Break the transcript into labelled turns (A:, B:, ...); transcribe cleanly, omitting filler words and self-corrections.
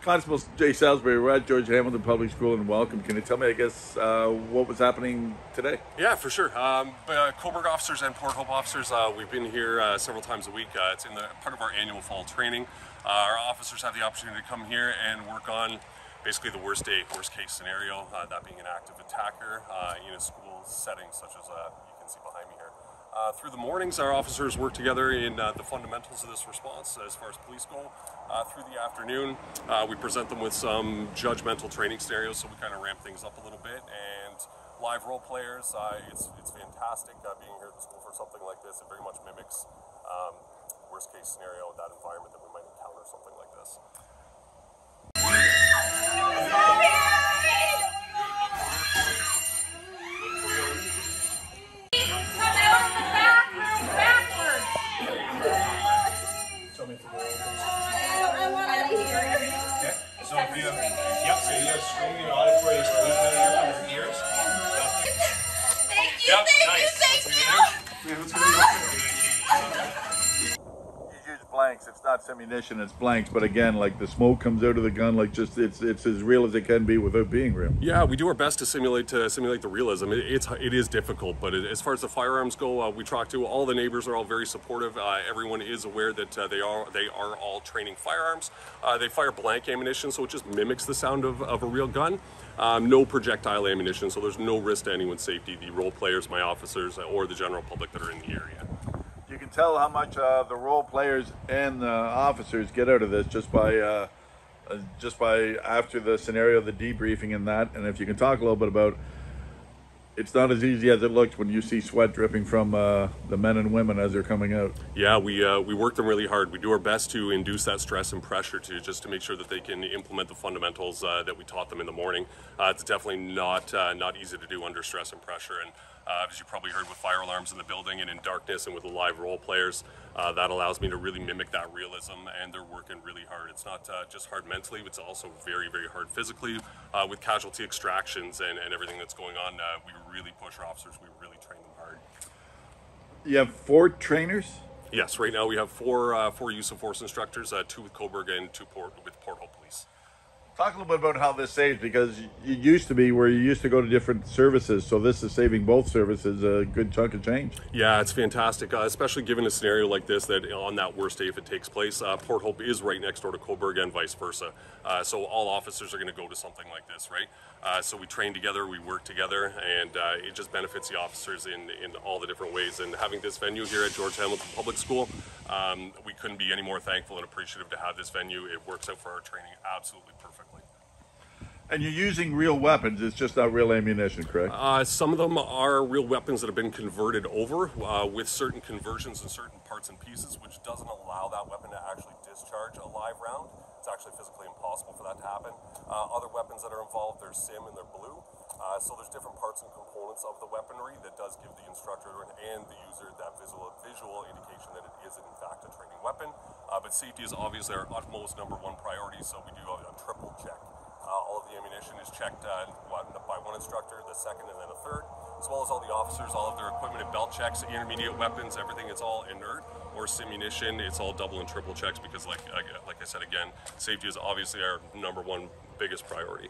A: Constable Jay Salisbury, we're at George Hamilton Public School and welcome. Can you tell me, I guess, what was happening today?
B: Yeah, for sure. Cobourg officers and Port Hope officers, we've been here several times a week. It's in the part of our annual fall training. Our officers have the opportunity to come here and work on basically the worst case scenario, that being an active attacker in a school setting such as you can see behind me here. Through the mornings, our officers work together in the fundamentals of this response as far as police go. Through the afternoon, we present them with some judgmental training scenarios, so we kind of ramp things up a little bit. And live role players, it's fantastic being here at the school for something like this. It very much mimics worst case scenario, that environment that we might encounter something like this.
C: So if you have screaming your auditory is from your ears.
D: Thank you.
A: You use blanks. It's not simunition, it's blanks. But again, like the smoke comes out of the gun, like just it's as real as it can be without being real.
B: Yeah, we do our best to simulate the realism. It is difficult, but as far as the firearms go, we talk to all the neighbors are all very supportive. Everyone is aware that they are all training firearms. They fire blank ammunition, so it just mimics the sound of a real gun. No projectile ammunition, so there's no risk to anyone's safety. The role players, my officers, or the general public that are in the area.
A: You can tell how much the role players and the officers get out of this just by after the scenario, the debriefing and that. And if you can talk a little bit about, it's not as easy as it looks when you see sweat dripping from the men and women as they're coming out.
B: Yeah, we work them really hard. We do our best to induce that stress and pressure to make sure that they can implement the fundamentals that we taught them in the morning. It's definitely not easy to do under stress and pressure. And as you probably heard, with fire alarms in the building and in darkness and with the live role players, that allows me to really mimic that realism, and they're working really hard. It's not just hard mentally, it's also very, very hard physically with casualty extractions and everything that's going on. We really push our officers, we really train them hard.
A: You have 4 trainers?
B: Yes, right now we have four use of force instructors, 2 with Cobourg and 2 with Port Hope Police.
A: Talk a little bit about how this saves, because it used to be where you used to go to different services, so this is saving both services a good chunk of change.
B: Yeah, it's fantastic, especially given a scenario like this, that on that worst day if it takes place, Port Hope is right next door to Cobourg and vice versa. So all officers are going to go to something like this, right? So we train together, we work together, and it just benefits the officers in all the different ways. And having this venue here at George Hamilton Public School, we couldn't be any more thankful and appreciative to have this venue. It works out for our training absolutely perfectly.
A: And you're using real weapons, it's just not real ammunition, correct?
B: Some of them are real weapons that have been converted over with certain conversions in certain parts and pieces, which doesn't allow that weapon to actually discharge a live round. It's actually physically impossible for that to happen. Other weapons that are involved, they're SIM and they're blue. So there's different parts and components of the weaponry that does give the instructor and the user that visual indication that it is in fact a training weapon. But safety is obviously our utmost #1 priority, so we do a triple check. All of the ammunition is checked by one instructor, the second, and then a third, as well as all the officers, all of their equipment and belt checks, intermediate weapons, everything. It's all inert or simunition. It's all double and triple checks because, like I said again, safety is obviously our #1 biggest priority.